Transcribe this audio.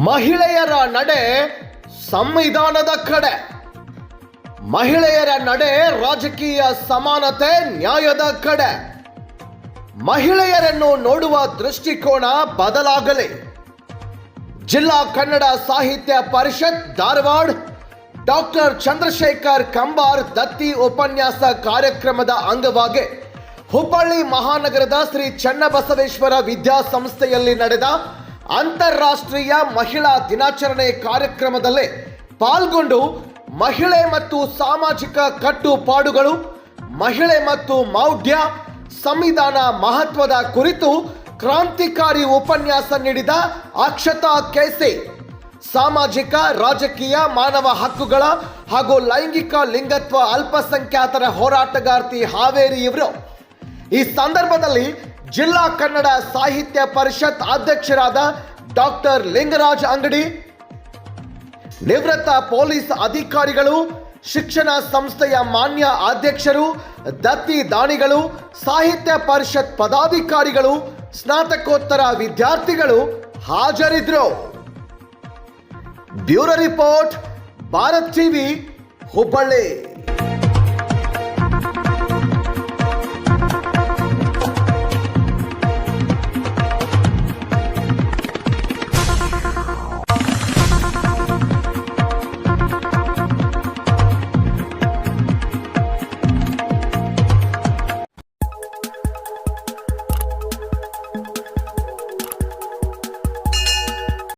ಮಹಿಳೆಯರ ನಡೆ ಸಂವಿಧಾನದ ಕಡೆ. ಮಹಿಳೆಯರ ನಡೆ ರಾಜಕೀಯ ಸಮಾನತೆ ನ್ಯಾಯದ ಕಡೆ. ಮಹಿಳೆಯರನ್ನು ನೋಡುವ ದೃಷ್ಟಿಕೋನ ಬದಲಾಗಲಿ. ಜಿಲ್ಲಾ ಕನ್ನಡ ಸಾಹಿತ್ಯ ಪರಿಷತ್ ಧಾರವಾಡ ಡಾಕ್ಟರ್ ಚಂದ್ರಶೇಖರ್ ಕಂಬಾರ್ ದತ್ತಿ ಉಪನ್ಯಾಸ ಕಾರ್ಯಕ್ರಮದ ಅಂಗವಾಗಿ ಹುಬ್ಬಳ್ಳಿ ಮಹಾನಗರದ ಶ್ರೀ ಚನ್ನಬಸವೇಶ್ವರ ವಿದ್ಯಾಸಂಸ್ಥೆಯಲ್ಲಿ ನಡೆದ ಅಂತಾರಾಷ್ಟ್ರೀಯ ಮಹಿಳಾ ದಿನಾಚರಣೆ ಕಾರ್ಯಕ್ರಮದಲ್ಲಿ ಪಾಲ್ಗೊಂಡು ಮಹಿಳೆ ಮತ್ತು ಸಾಮಾಜಿಕ ಕಟ್ಟುಪಾಡುಗಳು, ಮಹಿಳೆ ಮತ್ತು ಮೌಢ್ಯ, ಸಂವಿಧಾನ ಮಹತ್ವದ ಕುರಿತು ಕ್ರಾಂತಿಕಾರಿ ಉಪನ್ಯಾಸ ನೀಡಿದ ಅಕ್ಷತಾ ಕೆಸಿ, ಸಾಮಾಜಿಕ, ರಾಜಕೀಯ, ಮಾನವ ಹಕ್ಕುಗಳ ಹಾಗೂ ಲೈಂಗಿಕ ಲಿಂಗತ್ವ ಅಲ್ಪಸಂಖ್ಯಾತರ ಹೋರಾಟಗಾರ್ತಿ ಹಾವೇರಿ ಇವರು. ಈ ಸಂದರ್ಭದಲ್ಲಿ ಜಿಲ್ಲಾ ಕನ್ನಡ ಸಾಹಿತ್ಯ ಪರಿಷತ್ ಅಧ್ಯಕ್ಷರಾದ ಡಾಕ್ಟರ್ ಲಿಂಗರಾಜ್ ಅಂಗಡಿ, ನಿವೃತ್ತ ಪೊಲೀಸ್ ಅಧಿಕಾರಿಗಳು, ಶಿಕ್ಷಣ ಸಂಸ್ಥೆಯ ಮಾನ್ಯ ಅಧ್ಯಕ್ಷರು, ದತ್ತಿ ದಾನಿಗಳು, ಸಾಹಿತ್ಯ ಪರಿಷತ್ ಪದಾಧಿಕಾರಿಗಳು, ಸ್ನಾತಕೋತ್ತರ ವಿದ್ಯಾರ್ಥಿಗಳು ಹಾಜರಿದ್ದರು. Bureau report, Bharat TV, Hubballi.